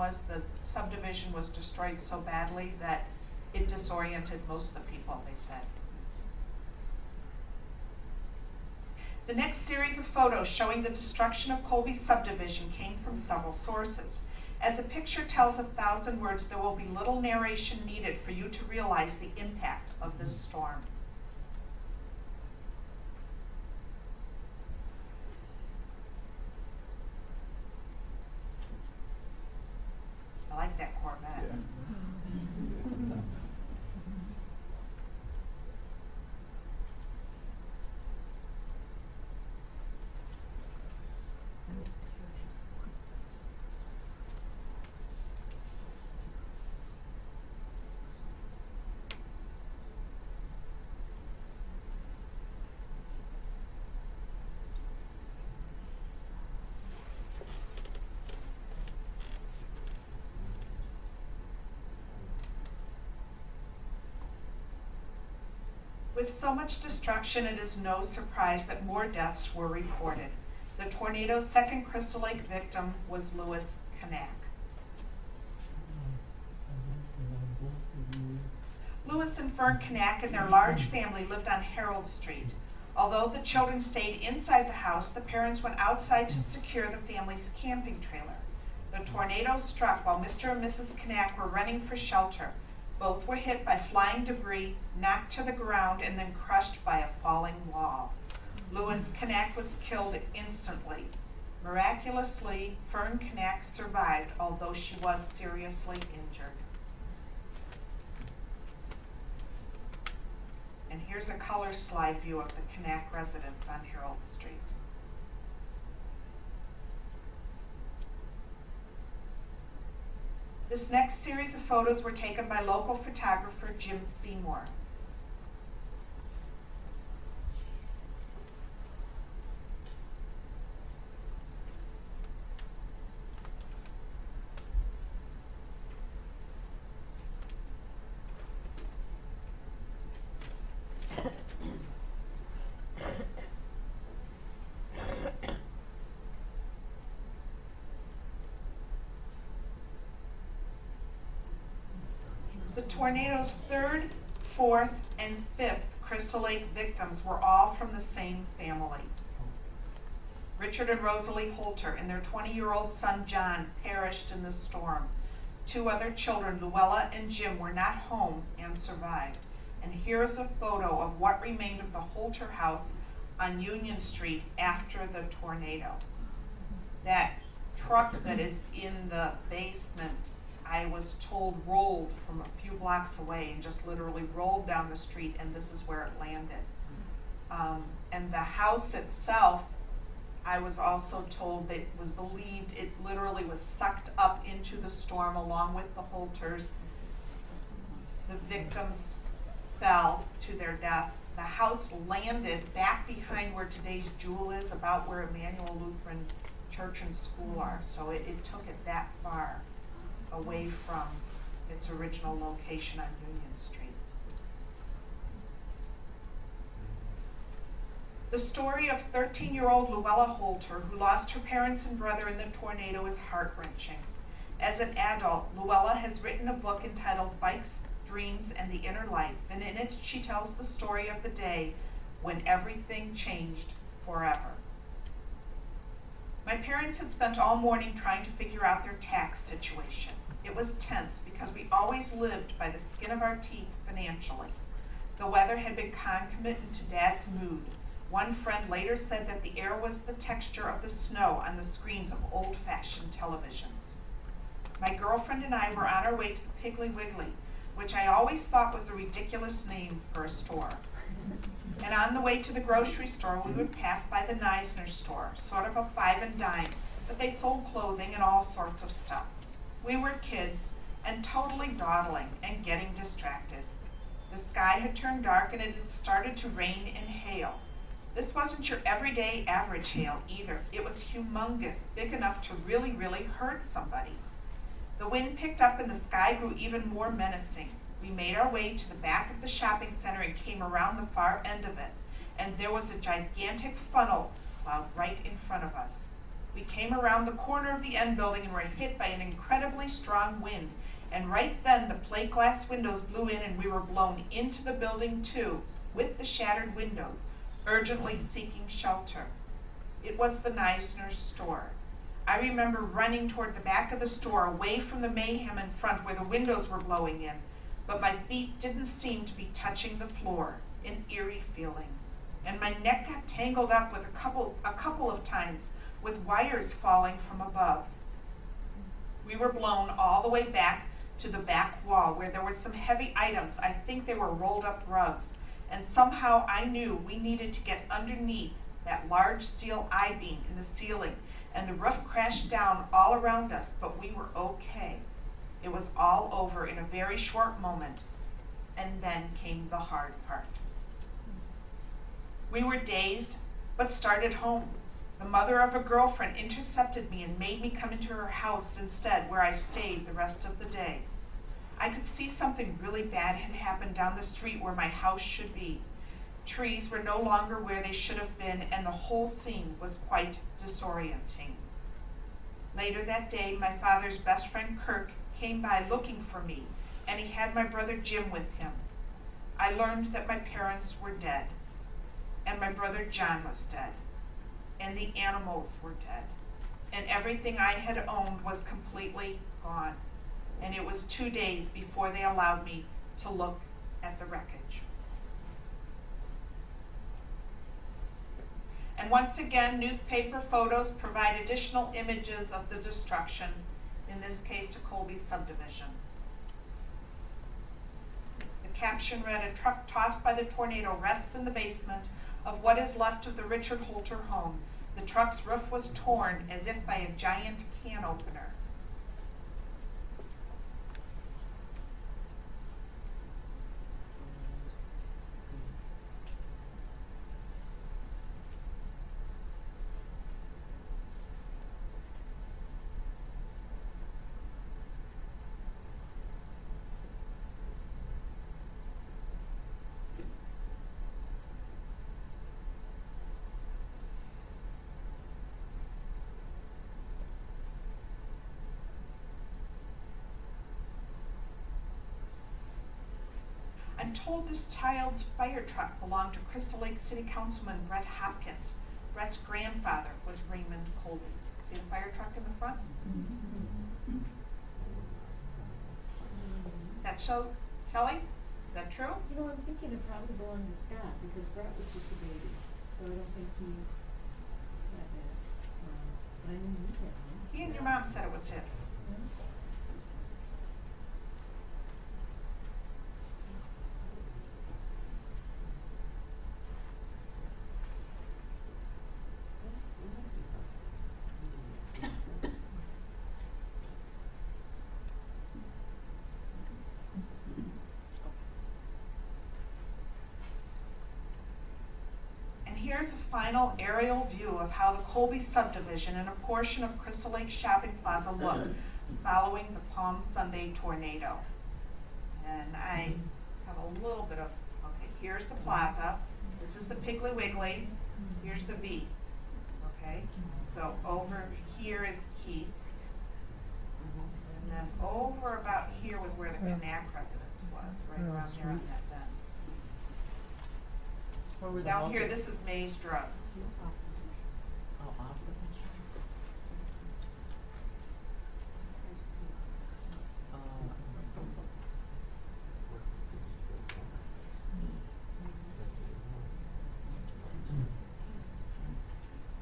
was the subdivision was destroyed so badly that it disoriented most of the people, they said. The next series of photos showing the destruction of Colby subdivision came from several sources. As a picture tells 1,000 words, there will be little narration needed for you to realize the impact of this storm. I like that Corvette. Yeah. With so much destruction, it is no surprise that more deaths were reported. The tornado's second Crystal Lake victim was Louis Knack. Louis and Fern Knack and their large family lived on Harold Street. Although the children stayed inside the house, the parents went outside to secure the family's camping trailer. The tornado struck while Mr. and Mrs. Knack were running for shelter. Both were hit by flying debris, knocked to the ground, and then crushed by a falling wall. Louis Knack was killed instantly. Miraculously, Fern Knack survived, although she was seriously injured. And here's a color slide view of the Knack residence on Harold Street. This next series of photos were taken by local photographer Jim Seymour. The tornado's third, fourth, and fifth Crystal Lake victims were all from the same family. Richard and Rosalie Holter and their 20-year-old son John perished in the storm. Two other children, Luella and Jim, were not home and survived. And here's a photo of what remained of the Holter house on Union Street after the tornado. That truck that is in the basement, I was told, rolled from a few blocks away and just literally rolled down the street, and this is where it landed. And the house itself, I was also told that it was believed it literally was sucked up into the storm along with the Holters. The victims fell to their death. The house landed back behind where today's Jewel is, about where Emmanuel Lutheran Church and School are. So it took it that far away from its original location on Union Street. The story of 13-year-old Luella Holter, who lost her parents and brother in the tornado, is heart-wrenching. As an adult, Luella has written a book entitled Bikes, Dreams, and the Inner Life, and in it she tells the story of the day when everything changed forever. My parents had spent all morning trying to figure out their tax situation. It was tense because we always lived by the skin of our teeth financially. The weather had been concomitant to Dad's mood. One friend later said that the air was the texture of the snow on the screens of old-fashioned televisions. My girlfriend and I were on our way to the Piggly Wiggly, which I always thought was a ridiculous name for a store. And on the way to the grocery store, we would pass by the Neisner store, sort of a five and dime, but they sold clothing and all sorts of stuff. We were kids and totally dawdling and getting distracted. The sky had turned dark and it had started to rain and hail. This wasn't your everyday average hail either. It was humongous, big enough to really, really hurt somebody. The wind picked up and the sky grew even more menacing. We made our way to the back of the shopping center and came around the far end of it, and there was a gigantic funnel cloud right in front of us. We came around the corner of the N building and were hit by an incredibly strong wind. And right then the plate glass windows blew in and we were blown into the building too, with the shattered windows, urgently seeking shelter. It was the Neisner's store. I remember running toward the back of the store, away from the mayhem in front where the windows were blowing in, but my feet didn't seem to be touching the floor, an eerie feeling. And my neck got tangled up with a couple of times with wires falling from above. We were blown all the way back to the back wall where there were some heavy items. I think they were rolled up rugs. And somehow I knew we needed to get underneath that large steel I-beam in the ceiling, and the roof crashed down all around us, but we were okay. It was all over in a very short moment, and then came the hard part. We were dazed, but started home. The mother of a girlfriend intercepted me and made me come into her house instead, where I stayed the rest of the day. I could see something really bad had happened down the street where my house should be. Trees were no longer where they should have been, and the whole scene was quite disorienting. Later that day, my father's best friend Kirk came by looking for me, and he had my brother Jim with him. I learned that my parents were dead, and my brother John was dead, and the animals were dead, and everything I had owned was completely gone. And it was 2 days before they allowed me to look at the wreckage. And once again, newspaper photos provide additional images of the destruction, in this case to Colby subdivision. The caption read, "A truck tossed by the tornado rests in the basement of what is left of the Richard Holter home. The truck's roof was torn as if by a giant can opener." I'm told this child's fire truck belonged to Crystal Lake City Councilman Brett Hopkins. Brett's grandfather was Raymond Colby. See the fire truck in the front? Is that Shelley? Is that true? You know, I'm thinking it probably belonged to Scott because Brett was just a baby, so I don't think he had that. But I knew he had one. He and your mom said it was his. Here's a final aerial view of how the Colby subdivision and a portion of Crystal Lake Shopping Plaza looked following the Palm Sunday tornado. And I have a little bit of, okay, here's the plaza. This is the Piggly Wiggly. Here's the V. Okay, so over here is Keith. And then over about here was where the Knack residence was, right around there on that bend. Down here, this is Mays Drug.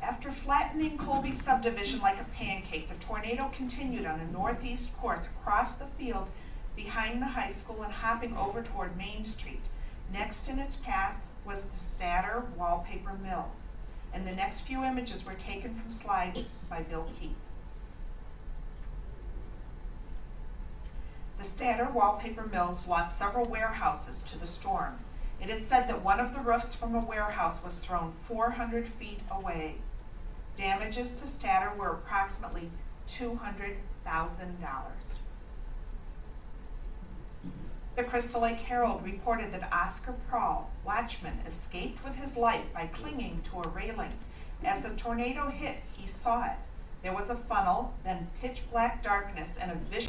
After flattening Colby subdivision like a pancake, the tornado continued on a northeast course across the field behind the high school and hopping over toward Main Street. Next in its path was the Statter Wallpaper Mill, and the next few images were taken from slides by Bill Keith. The Statter Wallpaper Mills lost several warehouses to the storm. It is said that one of the roofs from a warehouse was thrown 400 feet away. Damages to Statter were approximately $200,000. The Crystal Lake Herald reported that Oscar Prawl, watchman, escaped with his life by clinging to a railing. As the tornado hit, he saw it. There was a funnel, then pitch black darkness and a vicious